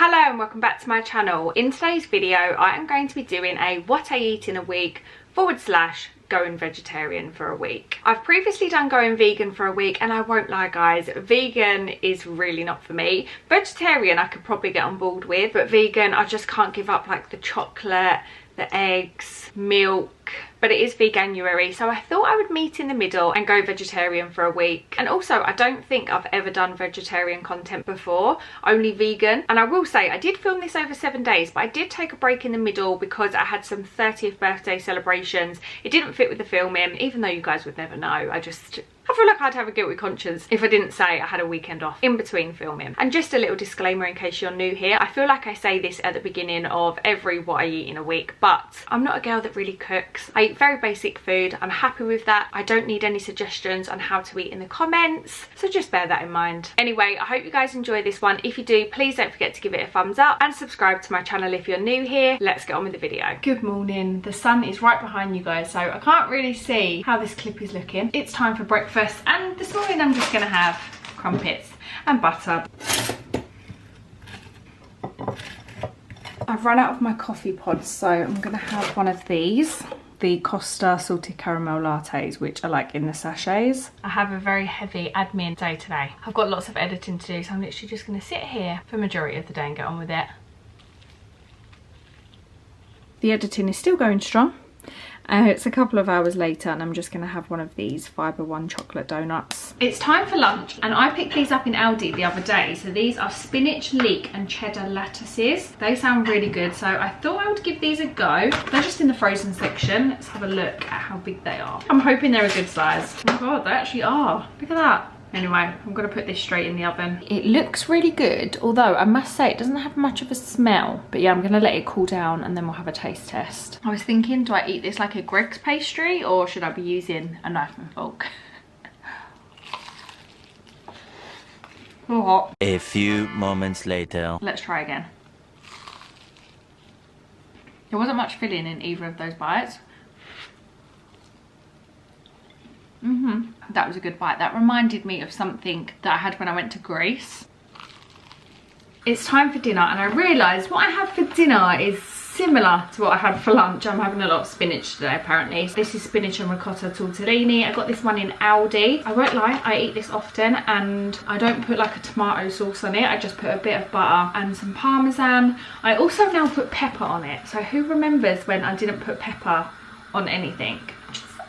Hello and welcome back to my channel. In today's video I am going to be doing a what I eat in a week / going vegetarian for a week. I've previously done going vegan for a week and I won't lie guys, vegan is really not for me. Vegetarian I could probably get on board with, but vegan I just can't give up like the chocolate, the eggs, milk. But it is Veganuary, so I thought I would meet in the middle and go vegetarian for a week. And also I don't think I've ever done vegetarian content before, only vegan. And I will say I did film this over 7 days, but I did take a break in the middle because I had some 30th birthday celebrations. It didn't fit with the filming, even though you guys would never know. I feel like I'd have a guilty conscience if I didn't say I had a weekend off in between filming. And just a little disclaimer in case you're new here, I feel like I say this at the beginning of every what I eat in a week, but I'm not a girl that really cooks. I eat very basic food. I'm happy with that. I don't need any suggestions on how to eat in the comments, so just bear that in mind. Anyway, I hope you guys enjoy this one. If you do, please don't forget to give it a thumbs up and subscribe to my channel if you're new here. Let's get on with the video. Good morning. The sun is right behind you guys, so I can't really see how this clip is looking. It's time for breakfast. And this morning I'm just going to have crumpets and butter. I've run out of my coffee pods, so I'm going to have one of these. The Costa salted caramel lattes, which are like in the sachets. I have a very heavy admin day today. I've got lots of editing to do, so I'm literally just going to sit here for the majority of the day and get on with it. The editing is still going strong. It's a couple of hours later and I'm just going to have one of these Fibre One chocolate donuts. It's time for lunch and I picked these up in Aldi the other day. So these are spinach, leek and cheddar lattices. They sound really good, so I thought I would give these a go. They're just in the frozen section. Let's have a look at how big they are. I'm hoping they're a good size. Oh my god, they actually are. Look at that. Anyway, I'm going to put this straight in the oven. It looks really good, although I must say it doesn't have much of a smell. But yeah, I'm going to let it cool down and then we'll have a taste test. I was thinking, do I eat this like a Greg's pastry or should I be using a knife and fork? Oh, hot. A few moments later. Let's try again. There wasn't much filling in either of those bites. That was a good bite. That reminded me of something that I had when I went to Greece. It's time for dinner and I realised what I have for dinner is similar to what I had for lunch. I'm having a lot of spinach today apparently. This is spinach and ricotta tortellini. I got this one in Aldi. I won't lie, I eat this often and I don't put like a tomato sauce on it. I just put a bit of butter and some parmesan. I also now put pepper on it. So who remembers when I didn't put pepper on anything?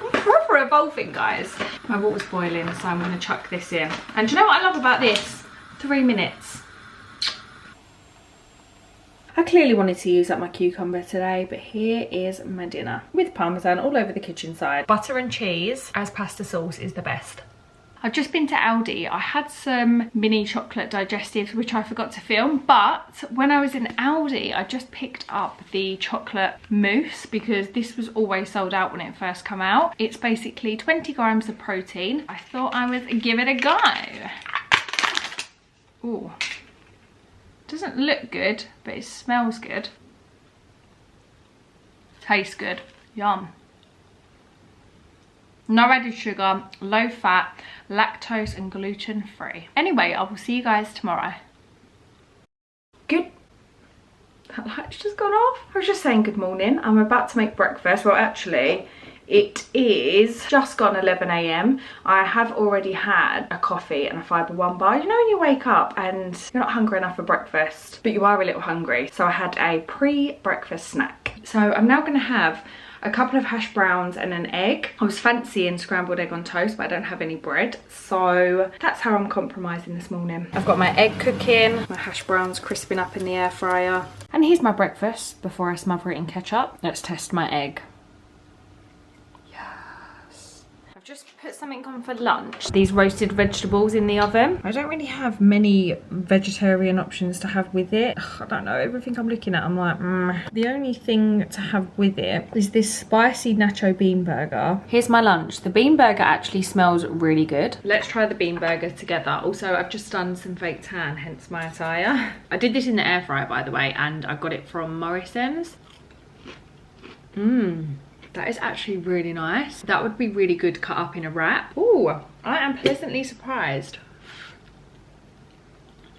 I'm proper evolving guys. My water's boiling, so I'm going to chuck this in. And do you know what I love about this? 3 minutes. I clearly wanted to use up my cucumber today, but here is my dinner with parmesan all over the kitchen side. Butter and cheese as pasta sauce is the best. I've just been to Aldi. I had some mini chocolate digestives which I forgot to film, but when I was in Aldi I just picked up the chocolate mousse because this was always sold out when it first came out. It's basically 20 grams of protein. I thought I would give it a go. Ooh. Doesn't look good, but it smells good. Tastes good. Yum. No added sugar, low fat, lactose and gluten free. Anyway, I will see you guys tomorrow. Good. That light's just gone off. I was just saying good morning. I'm about to make breakfast. Well, actually, it is just gone 11 AM. I have already had a coffee and a Fibre One bar. You know when you wake up and you're not hungry enough for breakfast, but you are a little hungry. So I had a pre-breakfast snack. So I'm now going to have a couple of hash browns and an egg. I was fancying scrambled egg on toast, but I don't have any bread. So that's how I'm compromising this morning. I've got my egg cooking, my hash browns crisping up in the air fryer. And here's my breakfast before I smother it in ketchup. Let's test my egg. I've just put something on for lunch. These roasted vegetables in the oven. I don't really have many vegetarian options to have with it. Ugh, I don't know, everything I'm looking at I'm like, The only thing to have with it is this spicy nacho bean burger. Here's my lunch. The bean burger actually smells really good. Let's try the bean burger together. Also, I've just done some fake tan, hence my attire. I did this in the air fryer, by the way, and I got it from Morrison's. That is actually really nice. That would be really good cut up in a wrap. Ooh, I am pleasantly surprised.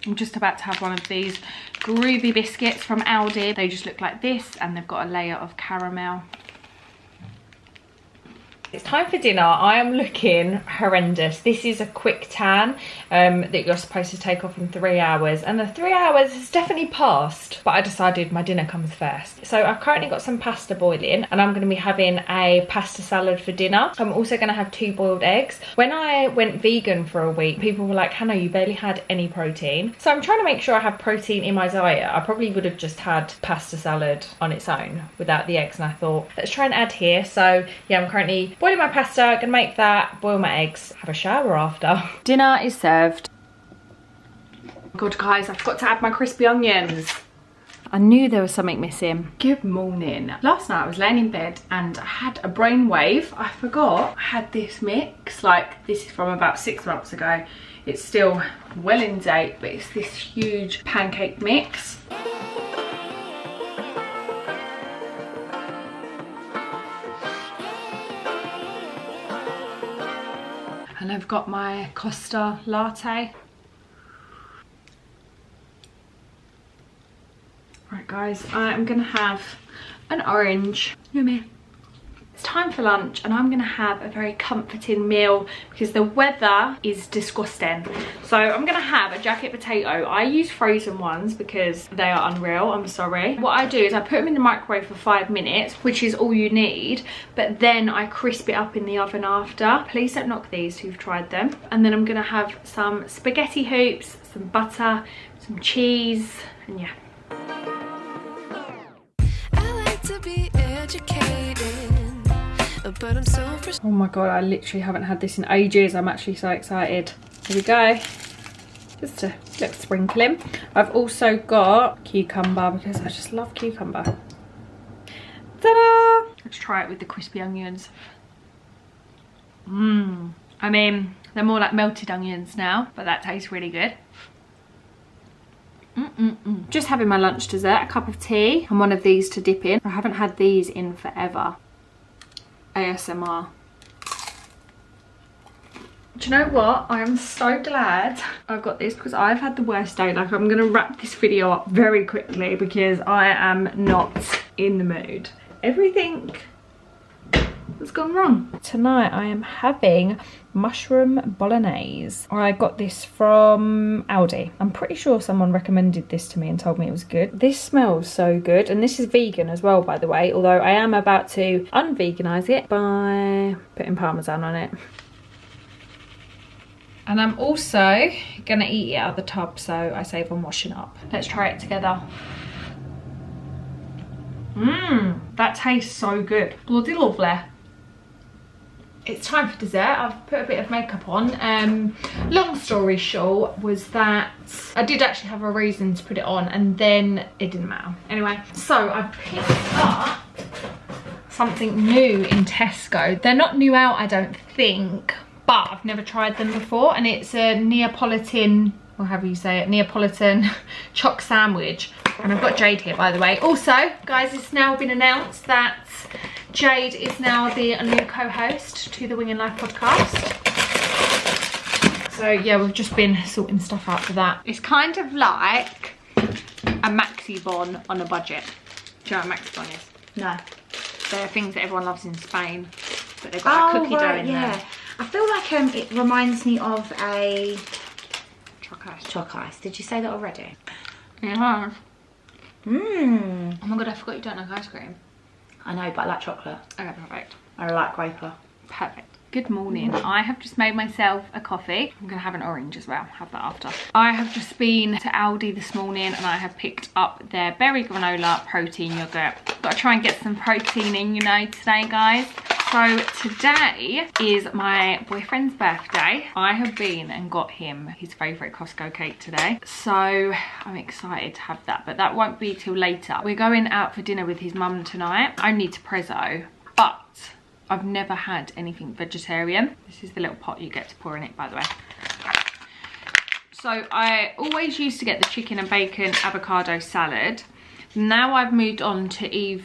I'm just about to have one of these groovy biscuits from Aldi. They just look like this and they've got a layer of caramel. It's time for dinner. I am looking horrendous. This is a quick tan that you're supposed to take off in 3 hours, and the 3 hours has definitely passed, but I decided my dinner comes first. So I've currently got some pasta boiling and I'm going to be having a pasta salad for dinner. I'm also going to have 2 boiled eggs. When I went vegan for a week, people were like, Hannah, you barely had any protein. So I'm trying to make sure I have protein in my diet. I probably would have just had pasta salad on its own without the eggs, and I thought, let's try and add here. So yeah, I'm currently boiling my pasta, gonna make that, boil my eggs, have a shower after. Dinner is served. God guys, I forgot to add my crispy onions. I knew there was something missing. Good morning. Last night I was laying in bed and I had a brainwave. I forgot I had this mix. Like, this is from about 6 months ago. It's still well in date, but it's this huge pancake mix. And I've got my Costa latte. Right guys, I'm gonna have an orange. Yummy. It's time for lunch and I'm gonna have a very comforting meal because the weather is disgusting. So I'm gonna have a jacket potato. I use frozen ones because they are unreal, I'm sorry. What I do is I put them in the microwave for 5 minutes, which is all you need, but then I crisp it up in the oven after. Please don't knock these who've tried them. And then I'm gonna have some spaghetti hoops, some butter, some cheese, and yeah. But I'm so oh my god, I literally haven't had this in ages. I'm actually so excited. Here we go. Just a little sprinkling. I've also got cucumber because I just love cucumber. Ta-da! Let's try it with the crispy onions. I mean, they're more like melted onions now, but that tastes really good. Just having my lunch dessert, a cup of tea and one of these to dip in. I haven't had these in forever. ASMR. Do you know what? I am so glad I've got this because I've had the worst day. Like, I'm gonna wrap this video up very quickly because I am not in the mood. Everything has gone wrong. Tonight I am having mushroom bolognese. I got this from Aldi. I'm pretty sure someone recommended this to me and told me it was good. This smells so good, and this is vegan as well, by the way, although I am about to unveganize it by putting parmesan on it. And I'm also gonna eat it out of the tub, so I save on washing up. Let's try it together. That tastes so good. Bloody lovely. It's time for dessert. I've put a bit of makeup on. Long story short was that I did actually have a reason to put it on and then it didn't matter. Anyway, so I picked up something new in Tesco. They're not new out, I don't think, but I've never tried them before, and it's a Neapolitan, or however you say it, Neapolitan choc sandwich. And I've got Jade here, by the way. Also, guys, it's now been announced that Jade is now the new co-host to the Wing and Life podcast. So yeah, we've just been sorting stuff out for that. It's kind of like a maxi bon on a budget. Do you know what a maxi bon is? No. They're things that everyone loves in Spain, but they've got a cookie dough in there. I feel like it reminds me of a Choc ice. choc ice. Did you say that already? Yeah. Oh my god, I forgot you don't like ice cream. I know, but I like chocolate. Okay, perfect. I like graper. Perfect. Good morning. I have just made myself a coffee. I'm gonna have an orange as well, have that after. I have just been to Aldi this morning and I have picked up their berry granola protein yogurt. Gotta try and get some protein in, you know, today, guys. So today is my boyfriend's birthday. I have been and got him his favourite Costco cake today. So I'm excited to have that, but that won't be till later. We're going out for dinner with his mum tonight. Only to Prezzo, but I've never had anything vegetarian. This is the little pot you get to pour in it, by the way. So I always used to get the chicken and bacon avocado salad. Now I've moved on to either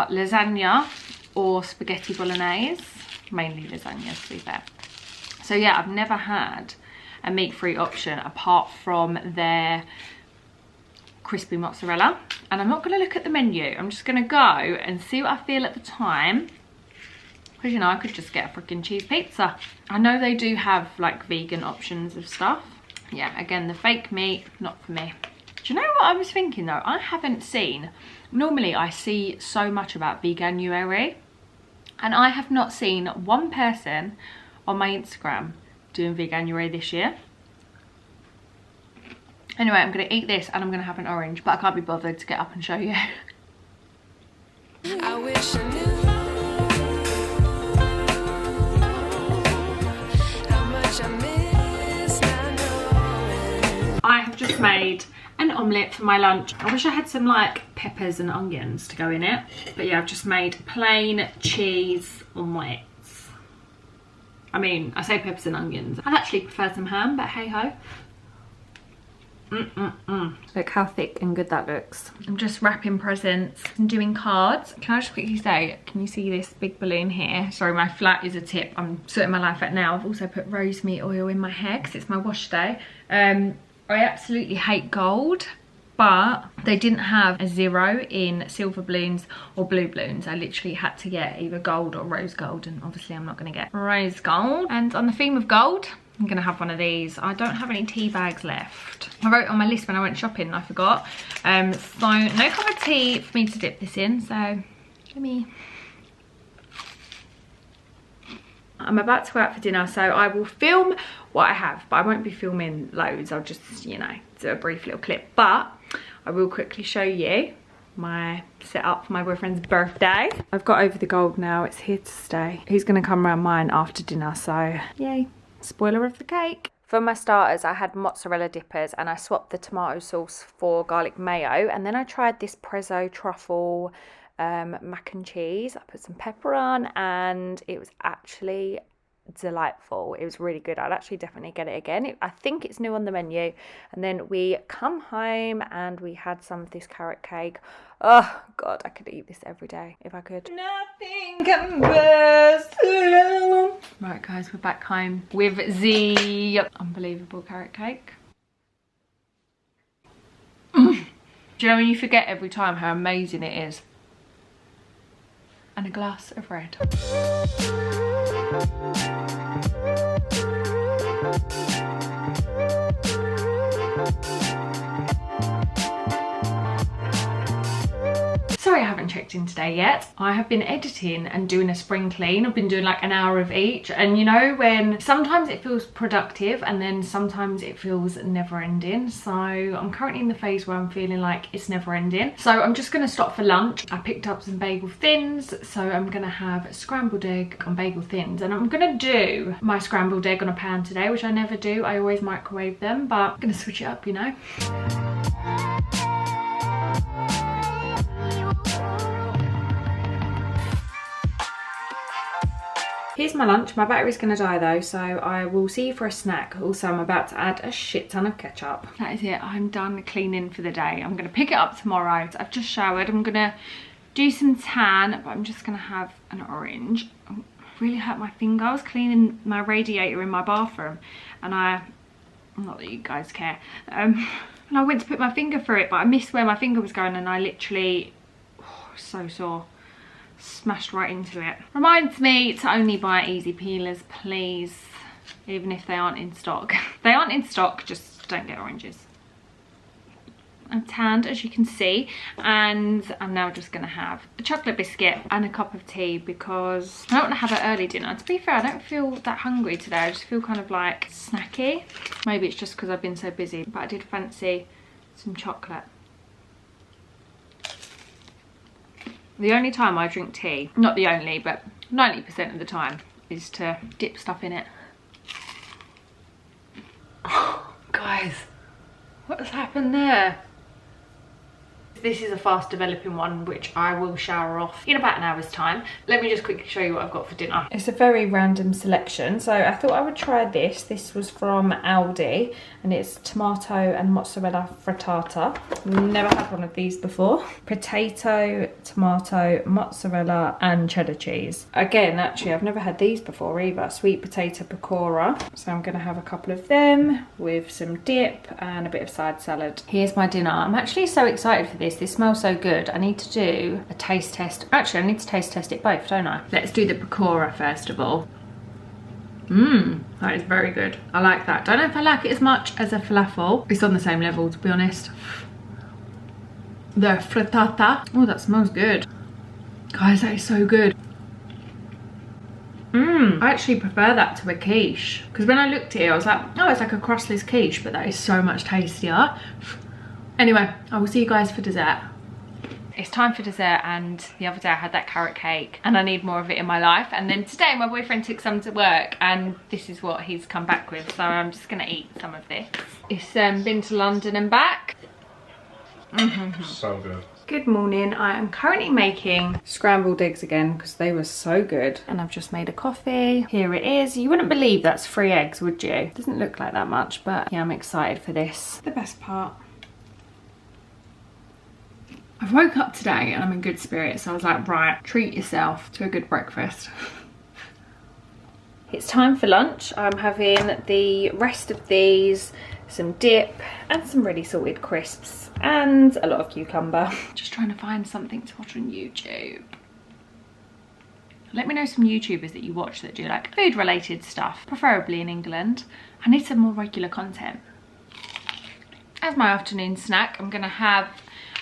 lasagna or spaghetti bolognese, mainly lasagna to be fair. So yeah, I've never had a meat-free option apart from their crispy mozzarella. And I'm not going to look at the menu. I'm just going to go and see what I feel at the time. Because, you know, I could just get a freaking cheese pizza. I know they do have like vegan options of stuff. Yeah, again, the fake meat, not for me. Do you know what I was thinking though? I haven't seen, normally I see so much about Veganuary, and I have not seen one person on my Instagram doing Veganuary this year. Anyway, I'm going to eat this and I'm going to have an orange, but I can't be bothered to get up and show you. I wish I knew how much I miss not knowing. I have just made an omelette for my lunch. I wish I had some like peppers and onions to go in it, but yeah, I've just made plain cheese omelettes. I mean, I say peppers and onions. I'd actually prefer some ham, but hey ho. Look how thick and good that looks. I'm just wrapping presents and doing cards. Can I just quickly say, can you see this big balloon here? Sorry, my flat is a tip. I'm sorting my life out now. I've also put rosemary oil in my hair because it's my wash day. I absolutely hate gold, but they didn't have a 0 in silver balloons or blue balloons. I literally had to get either gold or rose gold, and obviously I'm not going to get rose gold. And on the theme of gold, I'm going to have one of these. I don't have any tea bags left. I wrote on my list when I went shopping and I forgot. So no cup of tea for me to dip this in, so let me... I'm about to go out for dinner, so I will film what I have, but I won't be filming loads. I'll just, you know, do a brief little clip, but I will quickly show you my setup for my boyfriend's birthday. I've got over the gold now. It's here to stay. He's going to come around mine after dinner, so yay. Spoiler of the cake. For my starters, I had mozzarella dippers and I swapped the tomato sauce for garlic mayo, and then I tried this prezzo truffle mac and cheese. I put some pepper on and it was actually delightful. It was really good. I'd actually definitely get it again. I think it's new on the menu. And then we come home and we had some of this carrot cake. Oh god, I could eat this every day if I could. Nothing compares to... Right guys, we're back home with the unbelievable carrot cake. Do you know when you forget every time how amazing it is? And a glass of red. Sorry I haven't checked in today yet. I have been editing and doing a spring clean. I've been doing like an hour of each, and you know when sometimes it feels productive and then sometimes it feels never ending. So I'm currently in the phase where I'm feeling like it's never ending. So I'm just going to stop for lunch. I picked up some bagel thins, so I'm going to have a scrambled egg on bagel thins, and I'm going to do my scrambled egg on a pan today, which I never do. I always microwave them, but I'm going to switch it up, you know. Here's my lunch. My battery's going to die though, so I will see you for a snack. Also, I'm about to add a shit ton of ketchup. That is it. I'm done cleaning for the day. I'm going to pick it up tomorrow. I've just showered. I'm going to do some tan, but I'm just going to have an orange. Oh, really hurt my finger. I was cleaning my radiator in my bathroom, and not that you guys care, and I went to put my finger through it, but I missed where my finger was going, and I literally, so sore. Smashed right into it. Reminds me to only buy easy peelers, please, even if they aren't in stock. If they aren't in stock, just don't get oranges. I'm tanned, as you can see, and I'm now just going to have a chocolate biscuit and a cup of tea because I don't want to have an early dinner. To be fair, I don't feel that hungry today. I just feel kind of like snacky. Maybe it's just because I've been so busy, but I did fancy some chocolate. The only time I drink tea, not the only, but 90% of the time, is to dip stuff in it. Oh, guys, what has happened there? This is a fast developing one, which I will shower off in about an hour's time. Let me just quickly show you what I've got for dinner. It's a very random selection, so I thought I would try this. This was from Aldi, and it's tomato and mozzarella frittata. Never had one of these before. Potato, tomato, mozzarella and cheddar cheese. Again, actually, I've never had these before either. Sweet potato pakora. So I'm gonna have a couple of them with some dip and a bit of side salad. Here's my dinner. I'm actually so excited for this. This smells so good. I need to do a taste test. Actually, I need to taste test it both, don't I? Let's do the pakora first of all. That is very good. I like that. Don't know if I like it as much as a falafel. It's on the same level, to be honest. The frittata. Oh, that smells good. Guys, that is so good. I actually prefer that to a quiche. Because when I looked at it, I was like, oh, it's like a crustless quiche, but that is so much tastier. Anyway, I will see you guys for dessert. It's time for dessert, and the other day I had that carrot cake and I need more of it in my life, and then today my boyfriend took some to work and this is what he's come back with, so I'm just gonna eat some of this. It's been to London and back. So good. Good morning. I am currently making scrambled eggs again because they were so good, and I've just made a coffee. Here it is. You wouldn't believe that's 3 eggs, would you? Doesn't look like that much, but yeah, I'm excited for this. The best part, I woke up today and I'm in good spirits, so I was like, right, treat yourself to a good breakfast. It's time for lunch. I'm having the rest of these, some dip and some really salted crisps and a lot of cucumber. Just trying to find something to watch on YouTube. Let me know some YouTubers that you watch that do like food related stuff, preferably in England. I need some more regular content. As my afternoon snack, I'm gonna have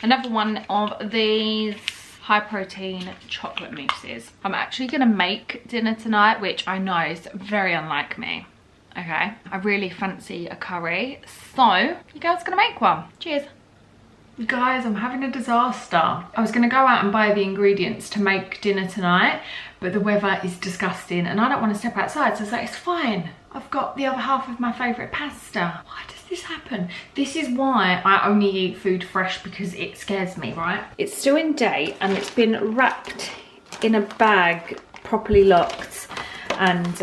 another one of these high protein chocolate mousses. I'm actually gonna make dinner tonight, which I know is very unlike me. Okay, I really fancy a curry, so your girl's gonna make one. Cheers. Guys, I'm having a disaster. I was gonna go out and buy the ingredients to make dinner tonight, but the weather is disgusting and I don't want to step outside, so I was like, it's fine. I've got the other half of my favourite pasta. Why does this happen? This is why I only eat food fresh, because it scares me, right? It's still in date and it's been wrapped in a bag, properly locked. And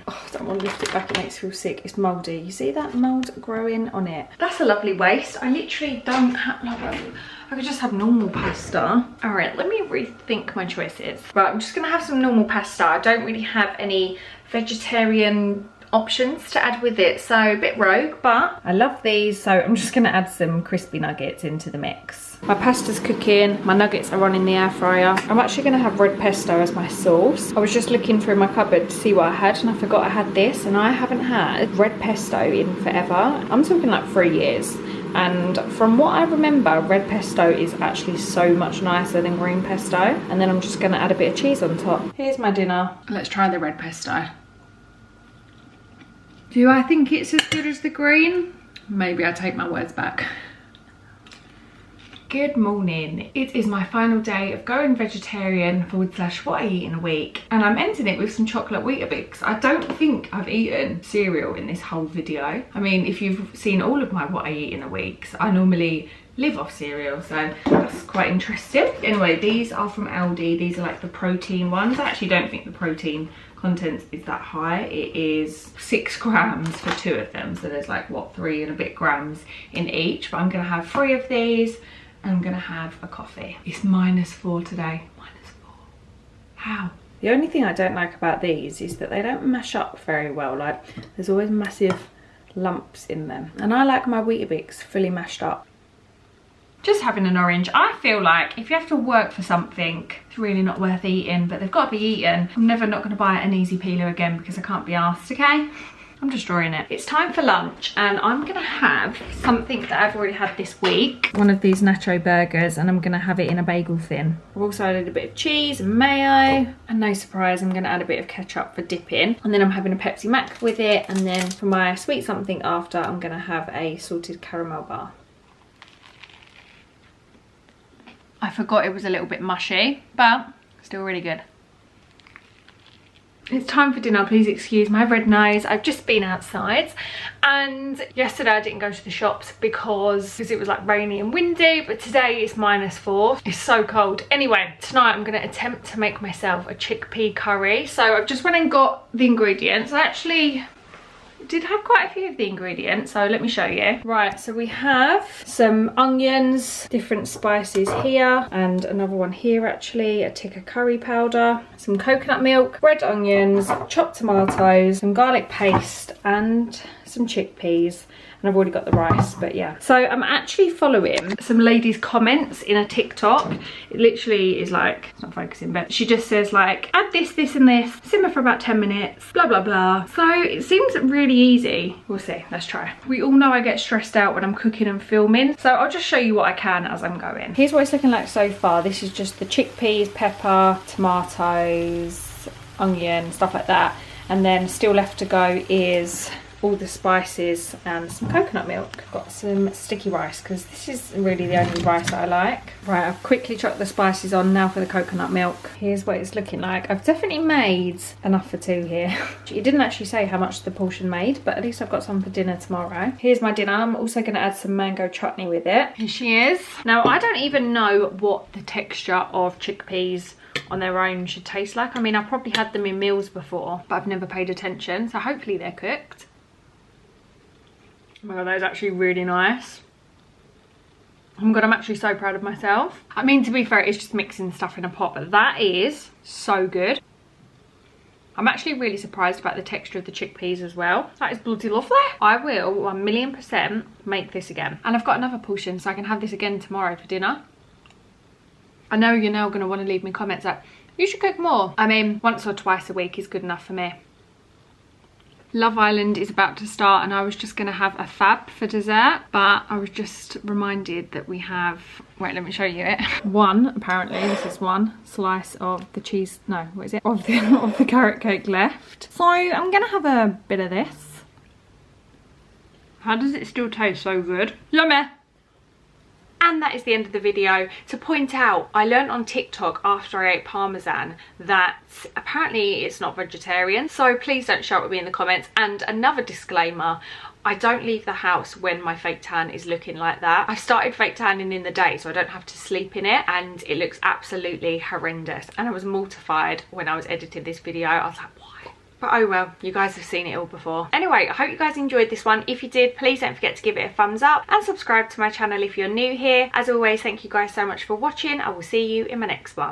oh, I don't want to lift it back, it makes me feel sick. It's mouldy. You see that mould growing on it? That's a lovely waste. I literally don't have, like, I could just have normal pasta. All right, let me rethink my choices. Right, I'm just gonna have some normal pasta. I don't really have any vegetarian options to add with it, so a bit rogue, but I love these, so I'm just gonna add some crispy nuggets into the mix. My pasta's cooking, my nuggets are on in the air fryer. I'm actually gonna have red pesto as my sauce. I was just looking through my cupboard to see what I had and I forgot I had this, and I haven't had red pesto in forever. I'm talking like 3 years. And from what I remember, red pesto is actually so much nicer than green pesto. And then I'm just gonna add a bit of cheese on top. Here's my dinner. Let's try the red pesto. Do I think it's as good as the green? Maybe I take my words back. Good morning. It is my final day of going vegetarian / what I eat in a week, and I'm ending it with some chocolate Weetabix. I don't think I've eaten cereal in this whole video. I mean, if you've seen all of my what I eat in a week, I normally live off cereal, so that's quite interesting. Anyway, these are from Aldi. These are like the protein ones. I actually don't think the protein content is that high. It is 6 grams for 2 of them, so there's like what, 3 and a bit grams in each, but I'm gonna have 3 of these and I'm gonna have a coffee. It's -4 today. -4. How? The only thing I don't like about these is that they don't mash up very well. Like, there's always massive lumps in them, and I like my Weetabix fully mashed up. Just having an orange. I feel like if you have to work for something, it's really not worth eating, but they've got to be eaten. I'm never not going to buy an easy peeler again because I can't be arsed, okay? I'm destroying it. It's time for lunch, and I'm going to have something that I've already had this week. One of these nacho burgers, and I'm going to have it in a bagel thin. I've also added a bit of cheese and mayo, and no surprise, I'm going to add a bit of ketchup for dipping. And then I'm having a Pepsi Mac with it, and then for my sweet something after, I'm going to have a salted caramel bar. I forgot it was a little bit mushy, but still really good. It's time for dinner. Please excuse my red nose. I've just been outside, and yesterday I didn't go to the shops because it was like rainy and windy, but today it's -4. It's so cold. Anyway, tonight I'm going to attempt to make myself a chickpea curry. So I've just went and got the ingredients. I actually did have quite a few of the ingredients, so let me show you. Right, so we have some onions, different spices here, and another one here actually, a tick of curry powder, some coconut milk, red onions, chopped tomatoes, some garlic paste, and some chickpeas. And I've already got the rice, but yeah. So I'm actually following some lady's comments in a TikTok. It literally is like, it's not focusing, but she just says like, add this, this and this, simmer for about 10 minutes, blah, blah, blah. So it seems really easy. We'll see, let's try. We all know I get stressed out when I'm cooking and filming, so I'll just show you what I can as I'm going. Here's what it's looking like so far. This is just the chickpeas, pepper, tomatoes, onion, stuff like that. And then still left to go is all the spices and some coconut milk. Got some sticky rice because this is really the only rice that I like. Right, I've quickly chucked the spices on now for the coconut milk. Here's what it's looking like. I've definitely made enough for 2 here. It didn't actually say how much the portion made, but at least I've got some for dinner tomorrow. Here's my dinner. I'm also going to add some mango chutney with it. Here she is. Now, I don't even know what the texture of chickpeas on their own should taste like. I mean, I've probably had them in meals before, but I've never paid attention, so hopefully they're cooked. Oh my god, that is actually really nice. Oh my god, I'm actually so proud of myself. I mean, to be fair, it's just mixing stuff in a pot, but that is so good. I'm actually really surprised about the texture of the chickpeas as well. That is bloody lovely. I will 1,000,000% make this again. And I've got another portion, so I can have this again tomorrow for dinner. I know you're now going to want to leave me comments like, you should cook more. I mean, once or twice a week is good enough for me. Love Island is about to start, and I was just going to have a fab for dessert, but I was just reminded that we have, wait, let me show you it. Apparently this is one slice of the cheese, no, what is it? Of the carrot cake left. So I'm going to have a bit of this. How does it still taste so good? Yummy! And that is the end of the video. To point out, I learned on TikTok after I ate parmesan that apparently it's not vegetarian, so please don't shout at me in the comments. And another disclaimer, I don't leave the house when my fake tan is looking like that. I started fake tanning in the day so I don't have to sleep in it, and it looks absolutely horrendous. And I was mortified when I was editing this video. I was like, why? But oh well, you guys have seen it all before. Anyway, I hope you guys enjoyed this one. If you did, please don't forget to give it a thumbs up and subscribe to my channel if you're new here. As always, thank you guys so much for watching. I will see you in my next one.